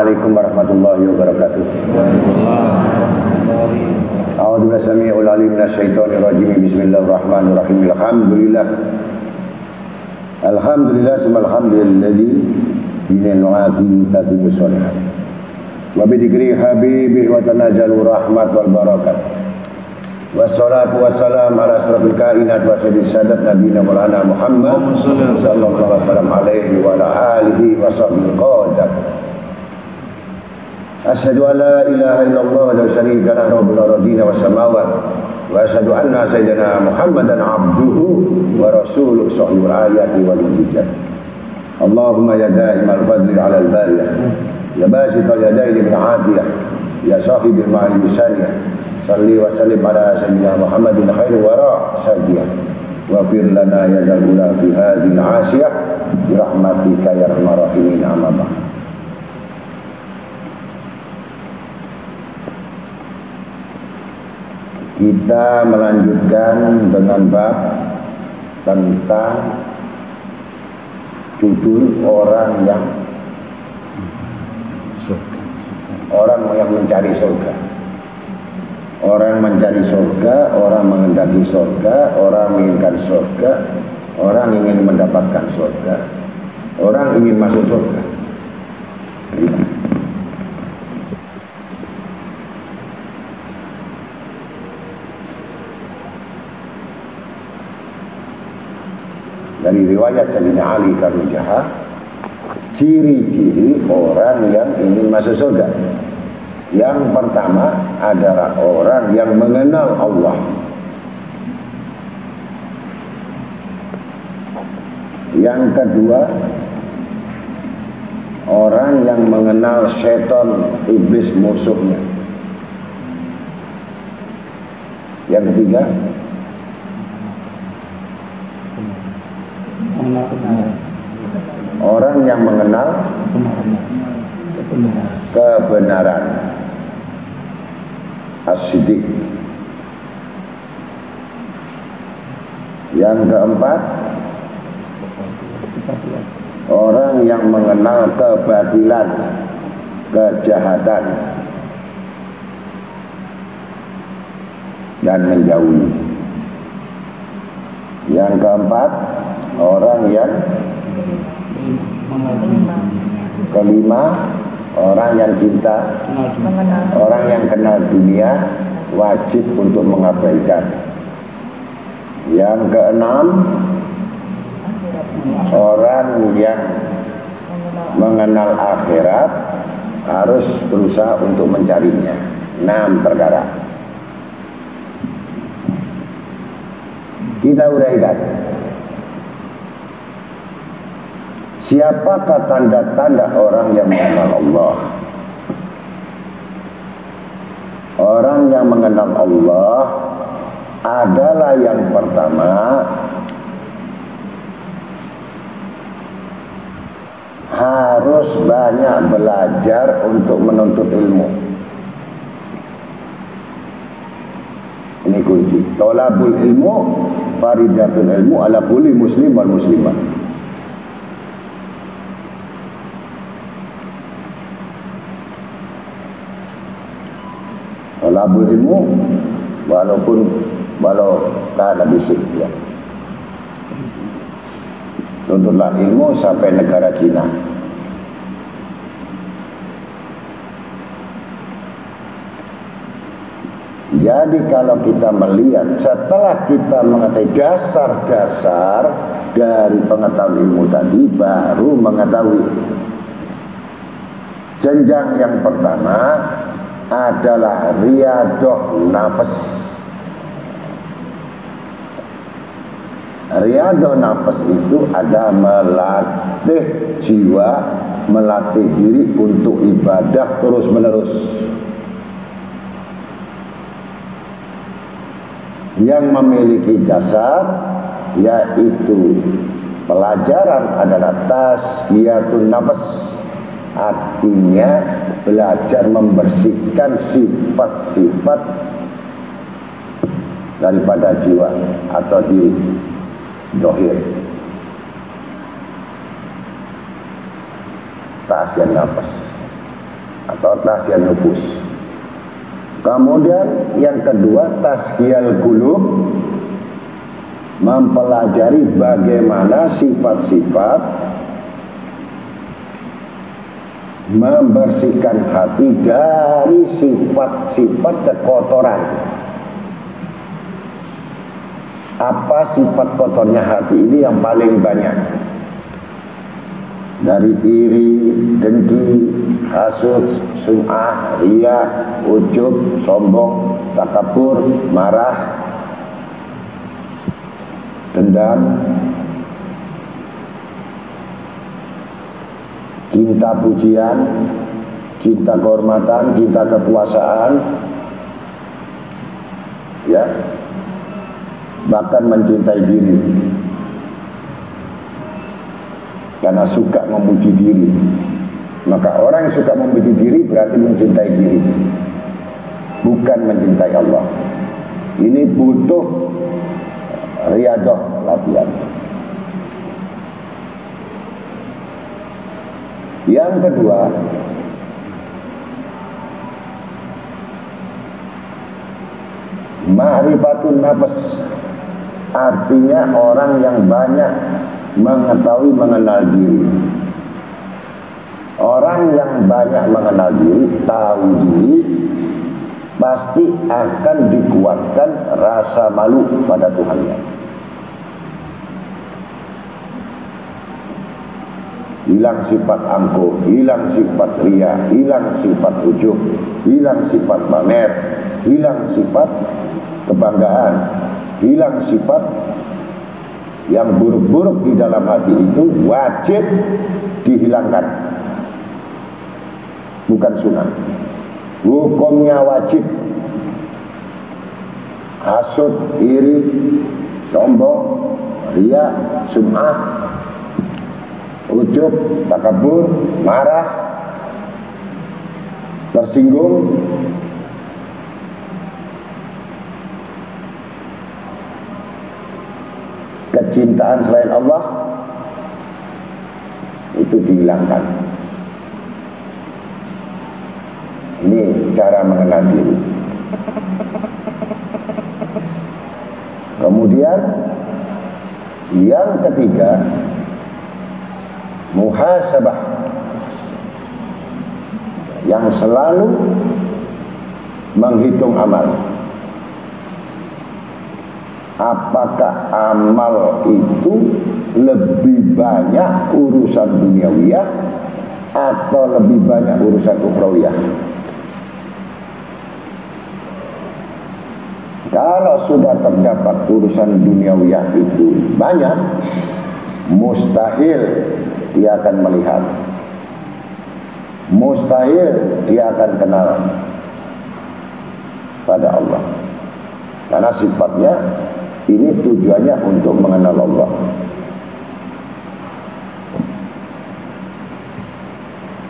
Assalamualaikum warahmatullahi wabarakatuh. A'udzu billahi samii'il 'aliim minasyaitonir rajiim. Bismillahirrahmanirrahim. Alhamdulillah summa alhamdulilladzi bi ni'matihi tatimmu shalihat. Wa bi dzikri habibih wa tanazzalu rahmat wal barakat. Wassalatu wassalamu ala asrafil kainat wa sayyidis sadat nabiyina maulana Muhammad sallallahu alaihi wasallam alaihi wa ala alihi wa sahbihi qadat. Asyhadu an la ilaha illallah wa la syarika lahu rabbul ardina was samawat wa asyhadu anna sayyidina Muhammadan abduhu wa rasuluhu sahibul ayati wal mujizat. Allahumma ya da'imal fadli 'ala al-bariyah ya basital yadaini bil 'afiyah ya sahibil ma'al misaniyah salli wa sallim ala sayyidina Muhammadin khairil wara sadiyah wa fir lana ya dal ula fi hadhil 'asiyah bi rahmatika ya arhamar rahimin amma ba'd. Kita melanjutkan dengan bab tentang judul orang yang mencari surga. Orang mencari surga, orang menghendaki surga, orang menginginkan surga, orang ingin mendapatkan surga, orang ingin masuk surga. Dari riwayat Sayyidina Ali Karnujaha, ciri-ciri orang yang ingin masuk surga. Yang pertama adalah orang yang mengenal Allah. Yang kedua, orang yang mengenal setan, iblis musuhnya. Yang ketiga, orang yang mengenal kebenaran, as-siddiq. Yang keempat, orang yang mengenal kebatilan, kejahatan dan menjauhi. Yang keempat, orang yang kelima, orang yang cinta, orang yang kenal dunia, wajib untuk mengabaikan. Yang keenam, orang yang mengenal akhirat, harus berusaha untuk mencarinya. 6 perkara. Kita uraikan. Siapakah tanda-tanda orang yang mengenal Allah? Orang yang mengenal Allah adalah yang pertama, harus banyak belajar untuk menuntut ilmu. Ini kunci. Thalabul ilmu faridatun ilmu ala kulli muslim wal muslimah. Thalabul ilmu walau kana bisik, ya. Tuntutlah ilmu sampai negara Cina. Jadi kalau kita melihat, setelah kita mengetahui dasar-dasar dari pengetahuan ilmu tadi, baru mengetahui jenjang yang pertama adalah riyadhah nafas. Riyadhah nafas itu ada melatih jiwa, melatih diri untuk ibadah terus menerus. Yang memiliki dasar yaitu pelajaran adalah tazkiyatun nafas, artinya belajar membersihkan sifat-sifat daripada jiwa atau diri dohir. Tazkiyatun nafas. atau tazkiyah nufus. Kemudian yang kedua, tazkiyal qulub, mempelajari bagaimana sifat-sifat membersihkan hati dari sifat-sifat kekotoran. Apa sifat kotornya hati ini yang paling banyak? Dari iri, dengki, hasud, sum'ah, riya, ujub, sombong, takabur, marah, dendam, cinta pujian, cinta kehormatan, cinta kekuasaan, ya, bahkan mencintai diri karena suka memuji diri. Maka orang yang suka memuji diri berarti mencintai diri, bukan mencintai Allah. Ini butuh riyadhah, latihan. Yang kedua, ma'rifatun nafs, artinya orang yang banyak mengetahui mengenal diri. Orang yang banyak mengenal diri, tahu diri, pasti akan dikuatkan rasa malu pada Tuhannya. Hilang sifat angkuh, hilang sifat riya, hilang sifat ujub, hilang sifat pamer, hilang sifat kebanggaan, hilang sifat yang buruk-buruk di dalam hati itu wajib dihilangkan, bukan sunnah. Hukumnya wajib. Hasud, iri, sombong, riya, sum'ah, ujub, takabur, marah, tersinggung, kecintaan selain Allah, itu dihilangkan. Ini cara mengenal diri. Kemudian yang ketiga, muhasabah, yang selalu menghitung amal. Apakah amal itu lebih banyak urusan duniawiyah atau lebih banyak urusan ukhrawiyah? Kalau sudah terdapat urusan duniawiyah itu banyak, mustahil dia akan melihat, mustahil dia akan kenal pada Allah, karena sifatnya ini tujuannya untuk mengenal Allah.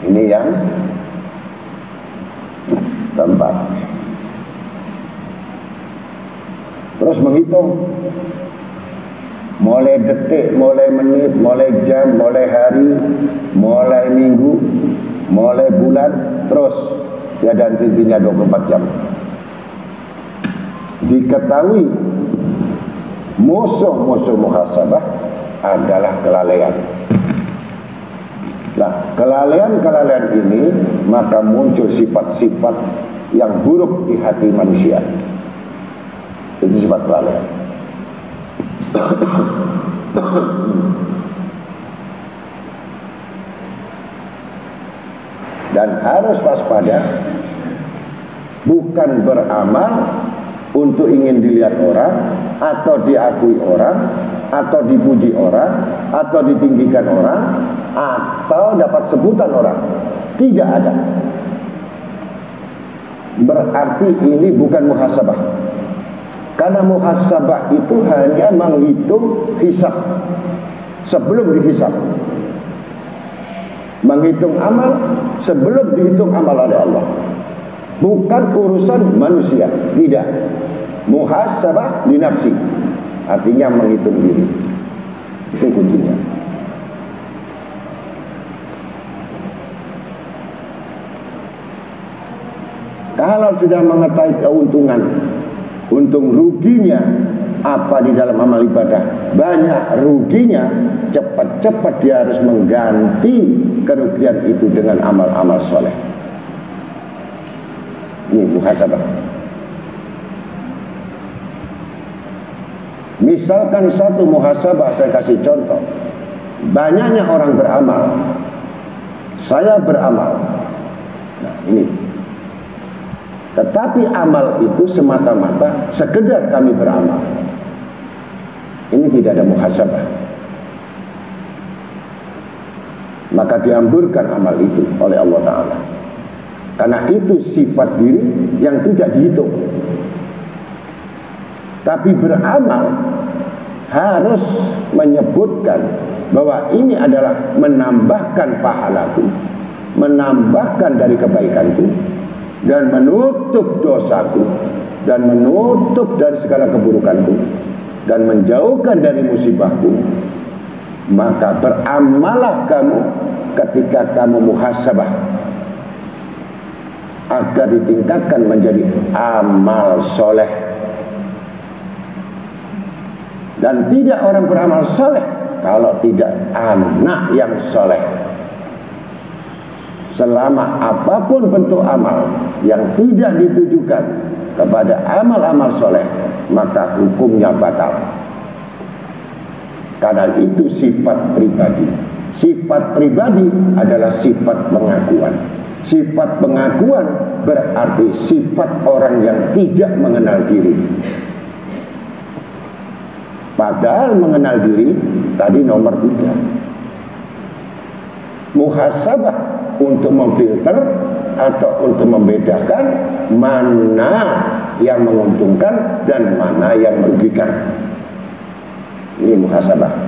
Ini yang keempat. Terus menghitung mulai detik, mulai menit, mulai jam, mulai hari, mulai minggu, mulai bulan, terus tiada henti-hentinya 24 jam. Diketahui musuh-musuh muhasabah adalah kelalaian. Nah, kelalaian-kelalaian ini maka muncul sifat-sifat yang buruk di hati manusia. Itu sifat kelalaian. Dan harus waspada, bukan beramal untuk ingin dilihat orang, atau diakui orang, atau dipuji orang, atau ditinggikan orang, atau dapat sebutan orang. Tidak ada. Berarti ini bukan muhasabah. Karena muhasabah itu hanya menghitung hisab sebelum dihisab, menghitung amal sebelum dihitung amal oleh Allah, bukan urusan manusia. Tidak. Muhasabah li nafsi, artinya menghitung diri. Itu kuncinya. sudah mengetahui keuntungan, untung ruginya apa di dalam amal ibadah, banyak ruginya, cepat-cepat dia harus mengganti kerugian itu dengan amal-amal soleh. Ini muhasabah. Misalkan satu muhasabah, saya kasih contoh. Banyaknya orang beramal, saya beramal. Nah ini. Tetapi amal itu semata-mata sekedar kami beramal. Ini tidak ada muhasabah. Maka dihamburkan amal itu oleh Allah Ta'ala. Karena itu sifat diri yang tidak dihitung. Tapi beramal harus menyebutkan bahwa ini adalah menambahkan pahalaku, menambahkan dari kebaikanku, dan menutup dosaku, dan menutup dari segala keburukanku, dan menjauhkan dari musibahku. Maka beramallah kamu ketika kamu muhasabah, agar ditingkatkan menjadi amal soleh. Dan tidak orang beramal soleh kalau tidak anak yang soleh. Selama apapun bentuk amal yang tidak ditujukan kepada amal-amal soleh, maka hukumnya batal. Karena itu sifat pribadi. Sifat pribadi adalah sifat pengakuan. Sifat pengakuan berarti sifat orang yang tidak mengenal diri. Padahal mengenal diri tadi nomor 3. Muhasabah untuk memfilter atau untuk membedakan mana yang menguntungkan dan mana yang merugikan. Ini muhasabah.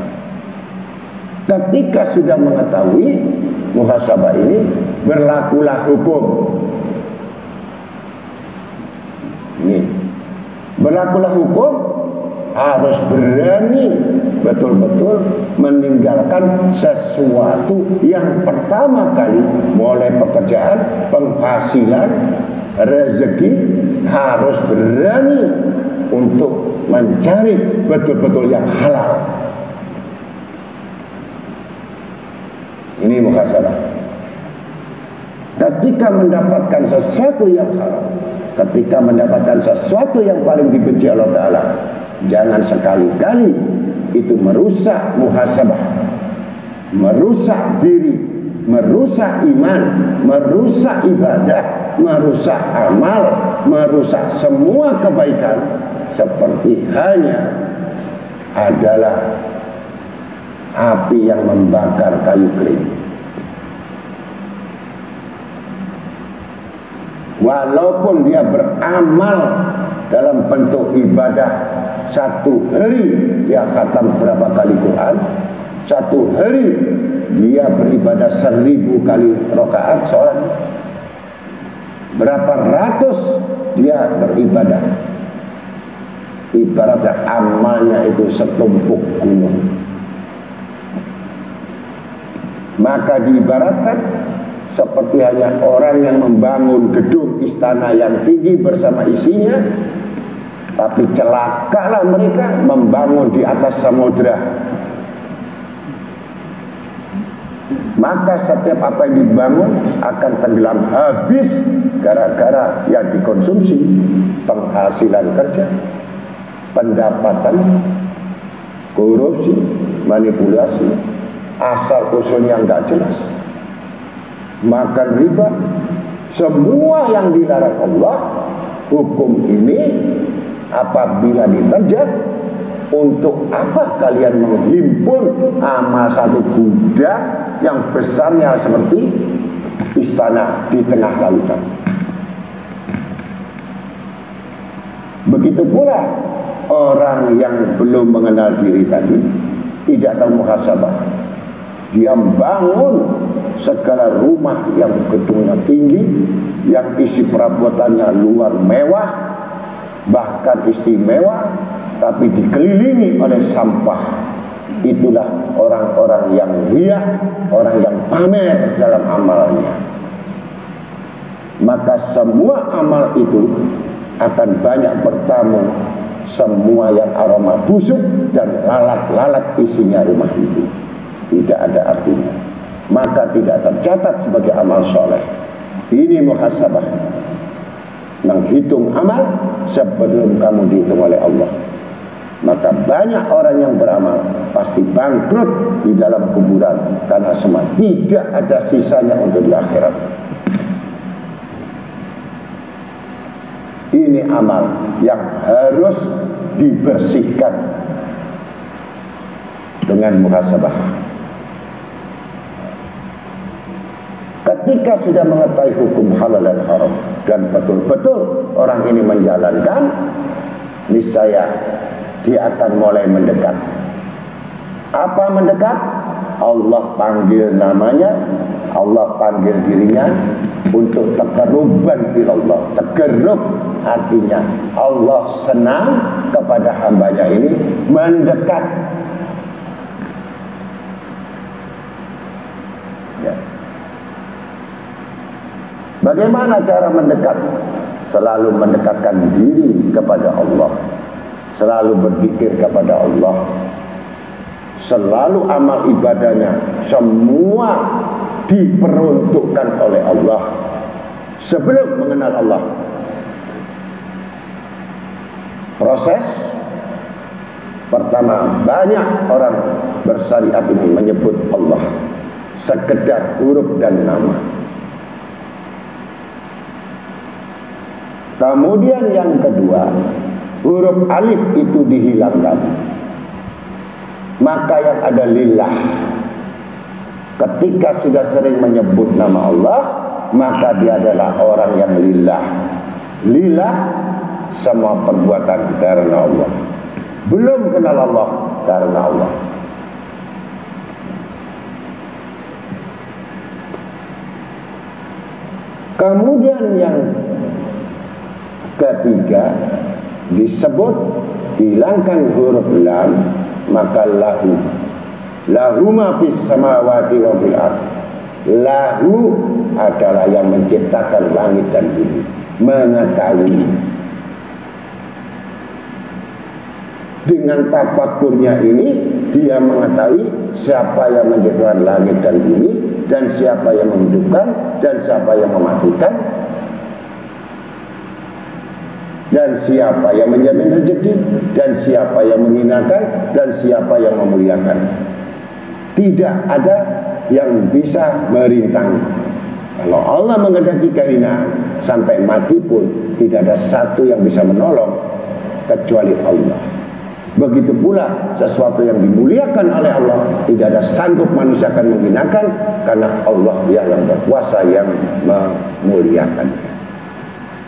Ketika sudah mengetahui muhasabah ini, berlakulah hukum. Ini berlakulah hukum, harus berani betul-betul meninggalkan sesuatu yang pertama kali, mulai pekerjaan, penghasilan, rezeki, harus berani untuk mencari betul-betul yang halal. Ini muhasabah. Ketika mendapatkan sesuatu yang halal, ketika mendapatkan sesuatu yang paling dibenci Allah Ta'ala, jangan sekali-kali itu merusak muhasabah, merusak diri, merusak iman, merusak ibadah, merusak amal, merusak semua kebaikan. Seperti hanya adalah api yang membakar kayu kering. Walaupun dia beramal dalam bentuk ibadah, satu hari dia khatam berapa kali Quran, satu hari dia beribadah 1000 kali rakaat sholat, berapa ratus dia beribadah, ibaratnya amalnya itu setumpuk gunung. Maka diibaratkan seperti hanya orang yang membangun gedung istana yang tinggi bersama isinya, tapi celakalah mereka membangun di atas samudra. Maka setiap apa yang dibangun akan tenggelam habis gara-gara yang dikonsumsi, penghasilan kerja, pendapatan, korupsi, manipulasi, asal usulnya nggak jelas, makan riba, semua yang dilarang Allah. Hukum ini apabila diterjang, untuk apa kalian menghimpun amal satu budak yang besarnya seperti istana di tengah lautan? Begitu pula orang yang belum mengenal diri tadi, tidak tahu muhasabah, dia bangun segala rumah yang gedungnya tinggi, yang isi perabotannya luar mewah, bahkan istimewa, tapi dikelilingi oleh sampah. Itulah orang-orang yang riya, orang yang pamer dalam amalnya. maka semua amal itu akan banyak bertamu semua yang aroma busuk dan lalat-lalat isinya rumah itu. Tidak ada artinya, maka tidak tercatat sebagai amal soleh. Ini muhasabah, menghitung amal sebelum kamu dihitung oleh Allah. Maka banyak orang yang beramal pasti bangkrut di dalam kuburan, karena semua tidak ada sisanya untuk di akhirat. Ini amal yang harus dibersihkan dengan muhasabah. Ketika sudah mengetahui hukum halal dan haram dan betul-betul orang ini menjalankan, niscaya dia akan mulai mendekat. Apa mendekat? Allah panggil namanya, Allah panggil dirinya untuk taqarruban ilallah. Taqarrub artinya Allah senang kepada hambanya ini mendekat. Ya. Bagaimana cara mendekat? Selalu mendekatkan diri kepada Allah, selalu berzikir kepada Allah, selalu amal ibadahnya semua diperuntukkan oleh Allah sebelum mengenal Allah. Proses pertama, banyak orang bersyariat ini menyebut Allah sekedar huruf dan nama. Kemudian yang kedua, huruf alif itu dihilangkan, maka yang ada lillah. Ketika sudah sering menyebut nama Allah, maka dia adalah orang yang lillah. Lillah semua perbuatan karena Allah. Belum kenal Allah karena Allah. Kemudian yang ketiga disebut hilangkan huruf lam, maka lahu. Lahu ma fis samawati wa fil ardh. Lahu adalah yang menciptakan langit dan bumi, mengetahui. Dengan tafakurnya ini dia mengetahui siapa yang menciptakan langit dan bumi, dan siapa yang menghidupkan, dan siapa yang mematikan, dan siapa yang menjamin rezeki, dan siapa yang menghinakan, dan siapa yang memuliakan. Tidak ada yang bisa merintangi. Kalau Allah menghendaki kehinaan, sampai mati pun tidak ada satu yang bisa menolong kecuali Allah. Begitu pula sesuatu yang dimuliakan oleh Allah, tidak ada sanggup manusia akan menghinakan, karena Allah yang berkuasa yang memuliakannya.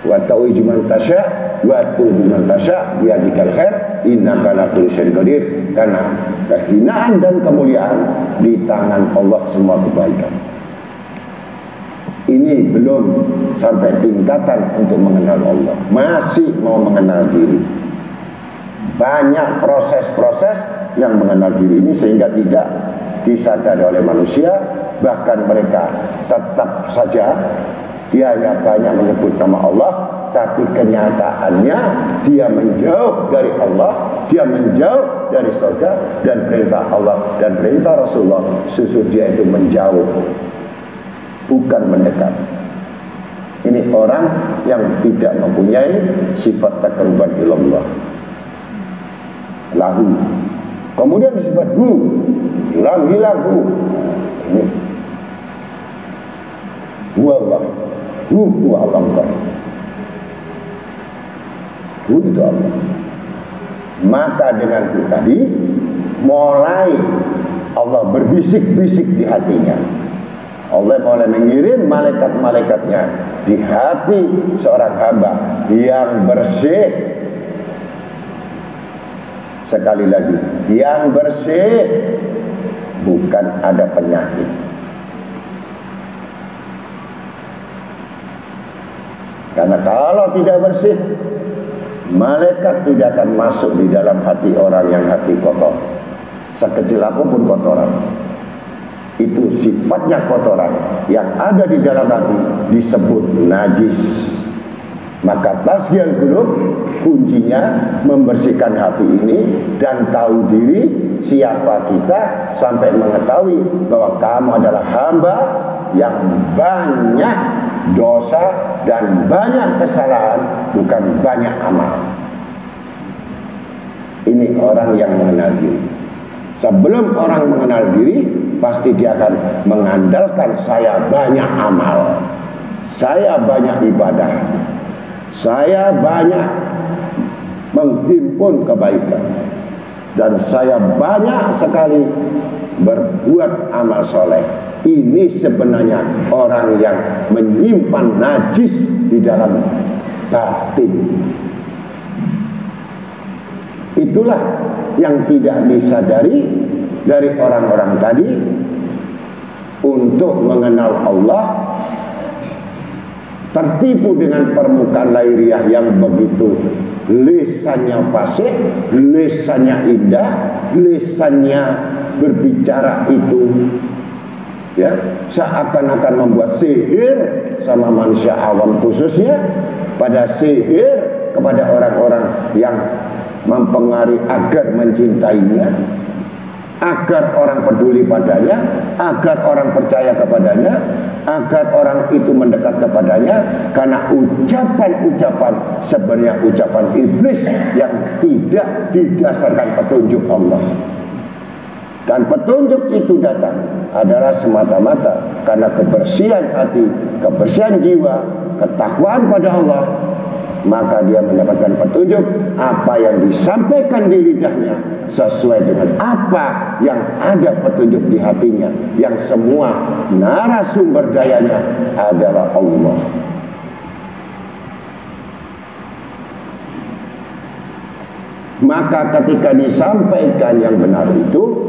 Wa ta'uju man tasya wa tu'uju man tasya biyadikal khair innaka ala kulli syai'in qadir. Karena kehinaan dan kemuliaan di tangan Allah semua kebaikan. Ini belum sampai tingkatan untuk mengenal Allah, masih mau mengenal diri. Banyak proses-proses yang mengenal diri ini sehingga tidak disadari oleh manusia. Bahkan mereka tetap saja dia hanya banyak menyebut nama Allah, tapi kenyataannya dia menjauh dari Allah, dia menjauh dari surga, dan perintah Allah dan perintah Rasulullah susu dia itu menjauh, bukan mendekat. Ini orang yang tidak mempunyai sifat taqarruban ilallah. Lahu. Kemudian disebut hu, lam hilang hu. Ini hu Allah. Hu Allah bukan. Hu itu Allah. Maka dengan itu tadi mulai Allah berbisik-bisik di hatinya. Allah mulai mengirim malaikat-malaikatnya di hati seorang hamba yang bersih. Sekali lagi, yang bersih, bukan ada penyakit. Karena kalau tidak bersih, malaikat tidak akan masuk di dalam hati orang yang hati kotor, sekecil apapun kotoran. itu sifatnya kotoran yang ada di dalam hati disebut najis. Maka tasghiyal qulub kuncinya membersihkan hati ini dan tahu diri siapa kita, sampai mengetahui bahwa kamu adalah hamba yang banyak dosa dan banyak kesalahan, bukan banyak amal. Ini orang yang mengenal diri. Sebelum orang mengenal diri, pasti dia akan mengandalkan saya banyak amal, saya banyak ibadah, saya banyak menghimpun kebaikan, dan saya banyak sekali berbuat amal soleh. Ini sebenarnya orang yang menyimpan najis di dalam batin. Itulah yang tidak disadari dari orang-orang tadi. Untuk mengenal Allah, tertipu dengan permukaan lahiriah yang begitu lisannya fasih, lisannya indah, lisannya berbicara itu ya seakan-akan membuat sihir sama manusia awam, khususnya pada sihir kepada orang-orang yang mempengaruhi agar mencintainya, agar orang peduli padanya, agar orang percaya kepadanya, agar orang itu mendekat kepadanya, karena ucapan-ucapan sebenarnya ucapan iblis yang tidak didasarkan petunjuk Allah. Dan petunjuk itu datang adalah semata-mata karena kebersihan hati, kebersihan jiwa, ketakwaan pada Allah. Maka dia mendapatkan petunjuk. Apa yang disampaikan di lidahnya sesuai dengan apa yang ada petunjuk di hatinya, yang semua narasumber dayanya adalah Allah. Maka ketika disampaikan yang benar itu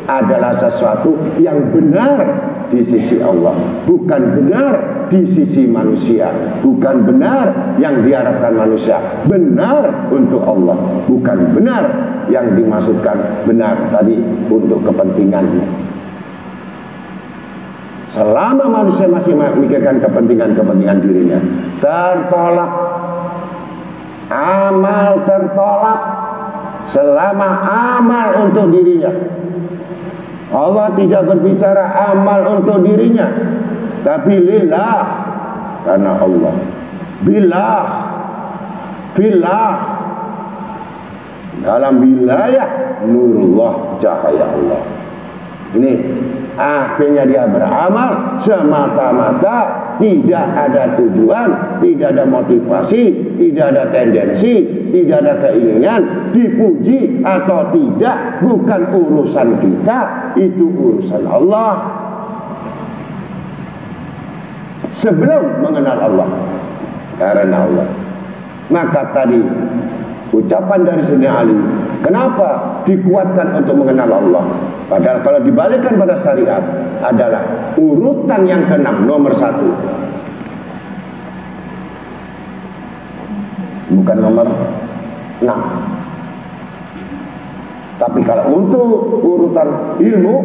adalah sesuatu yang benar di sisi Allah, bukan benar di sisi manusia, bukan benar yang diharapkan manusia, benar untuk Allah, bukan benar yang dimaksudkan benar tadi untuk kepentingannya. Selama manusia masih memikirkan kepentingan dirinya, tertolak, amal tertolak. Selama amal untuk dirinya, Allah tidak berbicara amal untuk dirinya, tapi lillah, karena Allah. Billah, billah, dalam wilayah nurullah, cahaya Allah. Ini akhirnya dia beramal semata-mata, tidak ada tujuan, tidak ada motivasi, tidak ada tendensi, tidak ada keinginan dipuji atau tidak, bukan urusan kita, itu urusan Allah. Sebelum mengenal Allah, karena Allah. Maka tadi ucapan dari Sayyidina Ali, kenapa dikuatkan untuk mengenal Allah? Padahal kalau dibalikkan pada syariat adalah urutan yang ke-6, nomor 1. Bukan nomor 6. Tapi kalau untuk urutan ilmu,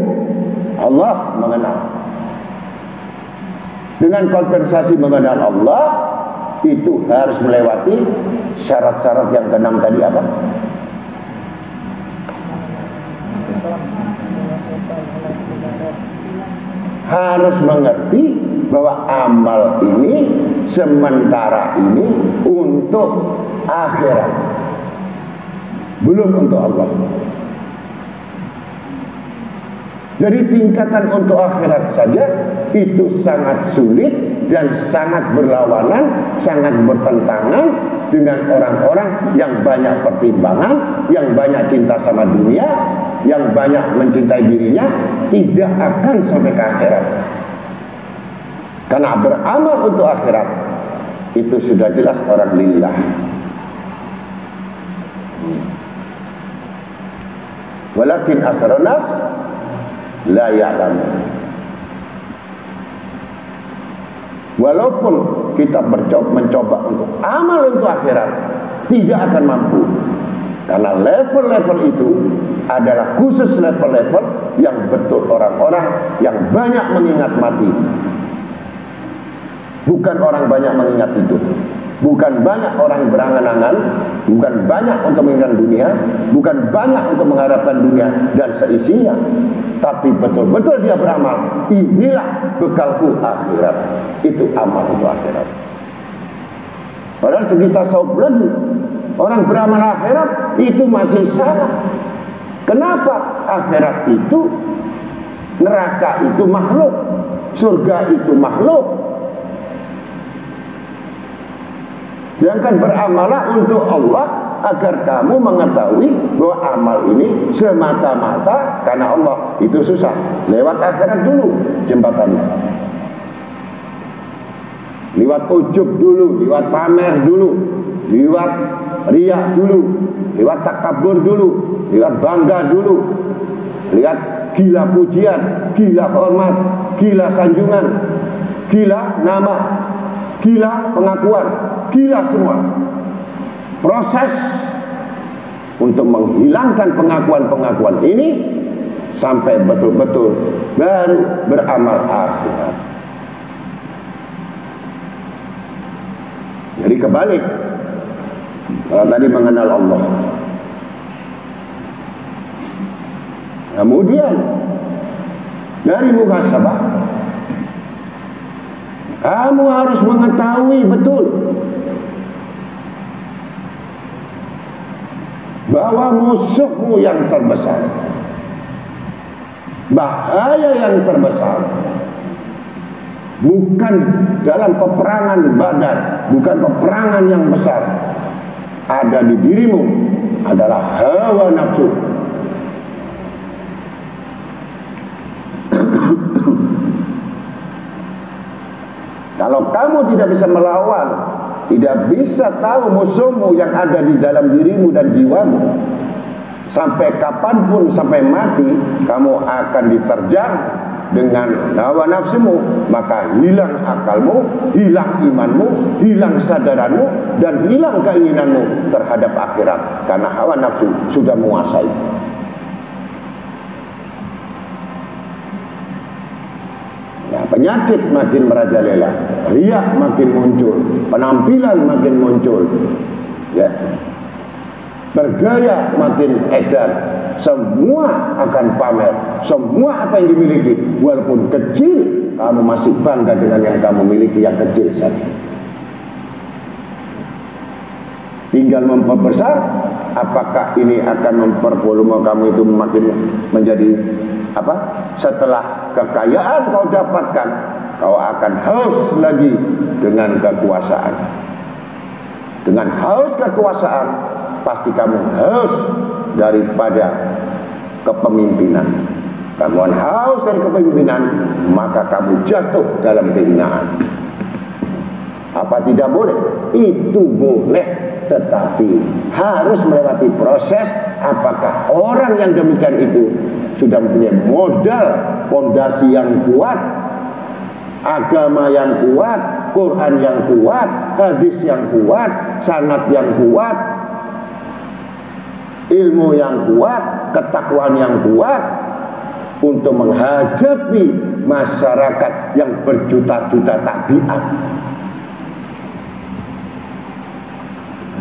Allah mengenal. Dengan kompensasi mengenal Allah, itu harus melewati syarat-syarat yang ke-6 tadi apa? Harus mengerti bahwa amal ini sementara ini untuk akhirat, belum untuk Allah. Jadi tingkatan untuk akhirat saja itu sangat sulit dan sangat berlawanan, sangat bertentangan dengan orang-orang yang banyak pertimbangan, yang banyak cinta sama dunia, yang banyak mencintai dirinya, tidak akan sampai ke akhirat. Karena beramal untuk akhirat itu sudah jelas orang lillah. Walakin asronas la ya'lamun. Walaupun kita mencoba untuk amal untuk akhirat, tidak akan mampu. Karena level-level itu adalah khusus level-level yang betul orang-orang yang banyak mengingat mati. Bukan orang banyak mengingat hidup. Bukan banyak orang yang berangan-angan, bukan banyak untuk menginginkan dunia, bukan banyak untuk mengharapkan dunia dan seisinya, tapi betul-betul dia beramal. Inilah bekalku akhirat. Itu amal untuk akhirat. Padahal sekitar saub lagi orang beramal akhirat itu masih salah. Kenapa? Akhirat itu, neraka itu makhluk, surga itu makhluk. Sedangkan beramalah untuk Allah agar kamu mengetahui bahwa amal ini semata-mata karena Allah. Itu susah. Lewat akhirat dulu jembatannya. Lewat ujub dulu, lewat pamer dulu, lewat riya dulu, lewat takabur dulu, lewat bangga dulu, lewat gila pujian, gila hormat, gila sanjungan, gila nama, gila pengakuan, gila semua. Proses untuk menghilangkan pengakuan-pengakuan ini sampai betul-betul baru beramal akhirat. Jadi kebalik. Kalau tadi mengenal Allah, kemudian dari muhasabah kamu harus mengetahui betul bahwa musuhmu yang terbesar, bahaya yang terbesar bukan dalam peperangan Badar, bukan peperangan yang besar, ada di dirimu, adalah hawa nafsu. Kalau kamu tidak bisa melawan, tidak bisa tahu musuhmu yang ada di dalam dirimu dan jiwamu, sampai kapanpun, sampai mati, kamu akan diterjang dengan hawa nafsumu, maka hilang akalmu, hilang imanmu, hilang sadaranmu, dan hilang keinginanmu terhadap akhirat, karena hawa nafsu sudah menguasai. Ya, penyakit makin merajalela, riya makin muncul, penampilan makin muncul, ya, bergaya makin edar, semua akan pamer, semua apa yang dimiliki, walaupun kecil, kamu masih bangga dengan yang kamu miliki yang kecil saja. Tinggal memperbesar, apakah ini akan mempervolume kamu itu makin menjadi apa? Setelah kekayaan kau dapatkan, kau akan haus lagi dengan kekuasaan. Dengan haus kekuasaan, pasti kamu haus daripada kepemimpinan. Kamu haus dari kepemimpinan, maka kamu jatuh dalam kehinaan. Apa tidak boleh? Itu boleh, tetapi harus melewati proses. Apakah orang yang demikian itu sudah mempunyai modal, fondasi yang kuat, agama yang kuat, Quran yang kuat, hadis yang kuat, sanad yang kuat, ilmu yang kuat, ketakwaan yang kuat untuk menghadapi masyarakat yang berjuta-juta tabiat.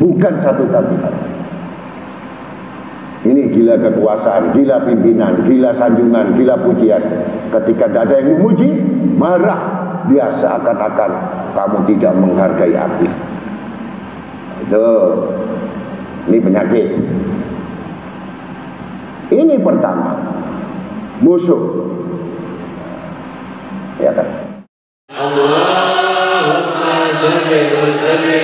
Bukan satu tabiat. Ini gila kekuasaan, gila pimpinan, gila sanjungan, gila pujian. Ketika tidak ada yang memuji, marah dia, seakan-akan kamu tidak menghargai aku. Itu, ini penyakit. Ini pertama, musuh. Ya kan? Allahumma sholli wa sallim